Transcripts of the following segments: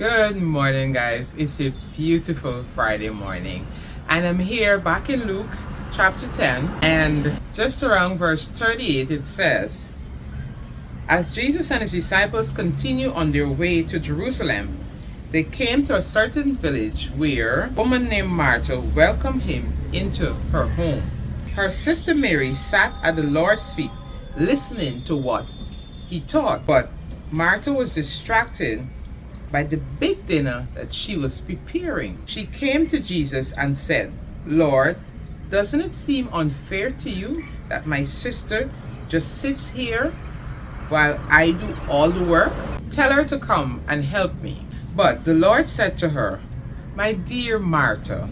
Good morning, guys. It's a beautiful Friday morning, and I'm here back in Luke chapter 10, and just around verse 38 it says, As Jesus and his disciples continue on their way to Jerusalem, they came to a certain village where a woman named Martha welcomed him into her home. Her sister Mary sat at the Lord's feet listening to what he taught, but Martha was distracted by the big dinner that she was preparing. She came to Jesus and said, Lord, doesn't it seem unfair to you that my sister just sits here while I do all the work? Tell her to come and help me. But the Lord said to her, My dear Martha,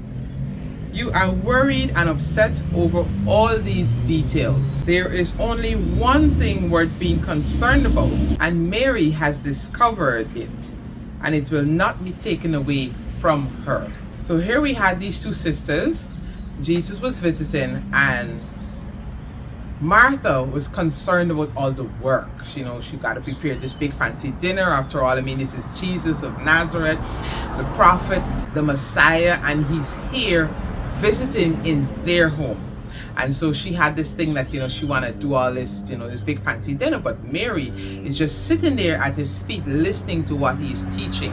you are worried and upset over all these details. There is only one thing worth being concerned about, and Mary has discovered it, and it will not be taken away from her. So here we had these two sisters. Jesus was visiting, and Martha was concerned about all the work. She got to prepare this big fancy dinner. After all, this is Jesus of Nazareth, the prophet, the Messiah, and he's here visiting in their home. And so she had this thing that, she wanted to do all this, this big fancy dinner. But Mary is just sitting there at his feet listening to what he is teaching.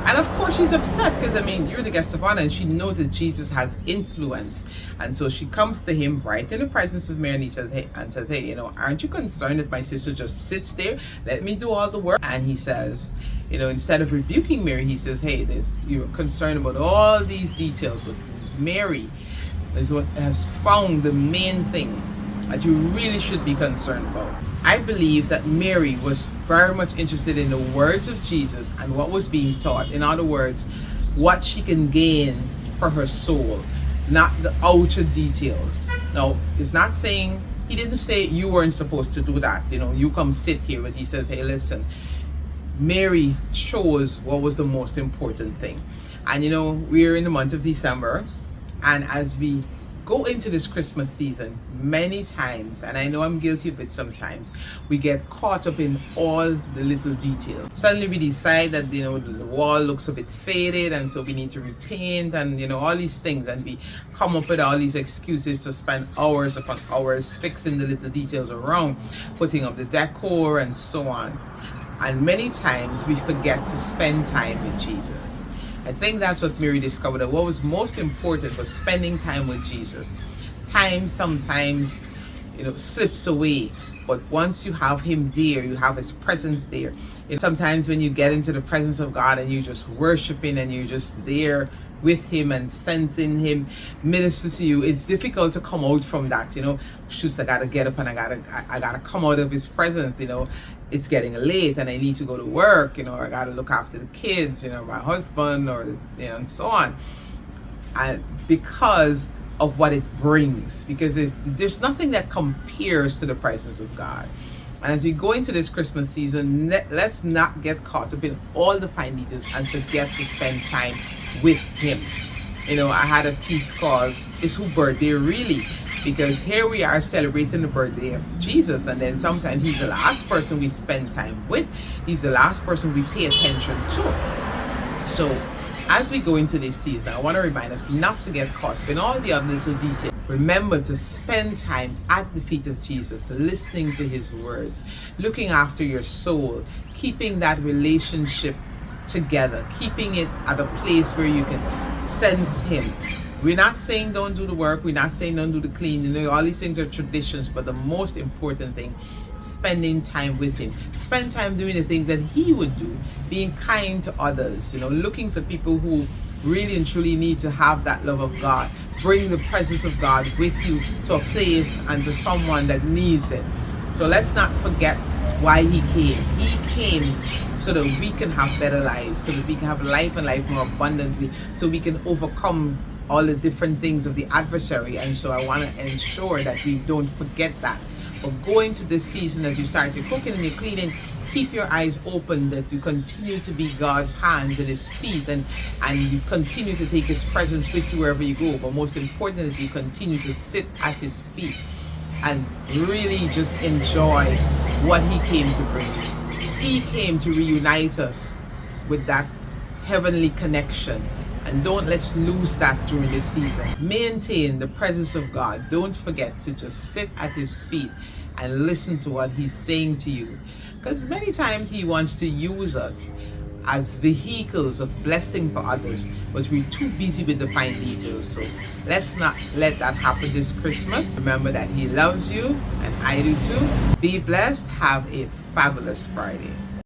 And of course she's upset because, you're the guest of honor, and she knows that Jesus has influence. And so she comes to him right in the presence of Mary, and he says, hey, aren't you concerned that my sister just sits there? Let me do all the work. And he says, instead of rebuking Mary, he says, hey, you're concerned about all these details, but Mary is what has found the main thing that you really should be concerned about. I believe that Mary was very much interested in the words of Jesus and what was being taught. In other words, what she can gain for her soul, not the outer details. Now, it's not saying, he didn't say you weren't supposed to do that. You come sit here, but he says, hey, listen, Mary chose what was the most important thing. And we're in the month of December, and as we go into this Christmas season, many times, and I know I'm guilty of it sometimes, we get caught up in all the little details. Suddenly we decide that the wall looks a bit faded, and so we need to repaint, and all these things, and we come up with all these excuses to spend hours upon hours fixing the little details around, putting up the decor and so on. And many times we forget to spend time with Jesus. I think that's what Mary discovered, that what was most important was spending time with Jesus. Time sometimes, slips away, but once you have him there, you have his presence there. Sometimes when you get into the presence of God and you're just worshiping and you're just there with him and sensing him minister to you, it's difficult to come out from that. Shoot, I gotta get up and I gotta come out of his presence. It's getting late and I need to go to work, I gotta look after the kids, my husband, or and so on. And because of what it brings, because there's nothing that compares to the presence of God. And as we go into this Christmas season, let's not get caught up in all the fine details and forget to spend time with him. I had a piece called Is Who Birthday Really? Because here we are celebrating the birthday of Jesus, and then sometimes he's the last person we spend time with. He's the last person we pay attention to. So as we go into this season, I want to remind us not to get caught up in all the other little details. Remember to spend time at the feet of Jesus, listening to his words, looking after your soul, keeping that relationship together, keeping it at a place where you can sense him. We're not saying don't do the work, we're not saying don't do the cleaning, all these things are traditions, but the most important thing, spending time with him. Spend time doing the things that he would do, being kind to others, looking for people who really and truly need to have that love of God. Bring the presence of God with you to a place and to someone that needs it. So let's not forget why he came. He came so that we can have better lives, so that we can have life and life more abundantly, so we can overcome all the different things of the adversary. And so I want to ensure that we don't forget that. But go into this season, as you start your cooking and your cleaning, keep your eyes open, that you continue to be God's hands and his feet, and you continue to take his presence with you wherever you go. But most importantly, you continue to sit at his feet and really just enjoy what he came to bring. He came to reunite us with that heavenly connection. And don't let's lose that during this season. Maintain the presence of God. Don't forget to just sit at his feet and listen to what he's saying to you. Because many times he wants to use us as vehicles of blessing for others, but we're too busy with the fine details. So let's not let that happen this Christmas. Remember that he loves you and I do too. Be blessed. Have a fabulous Friday.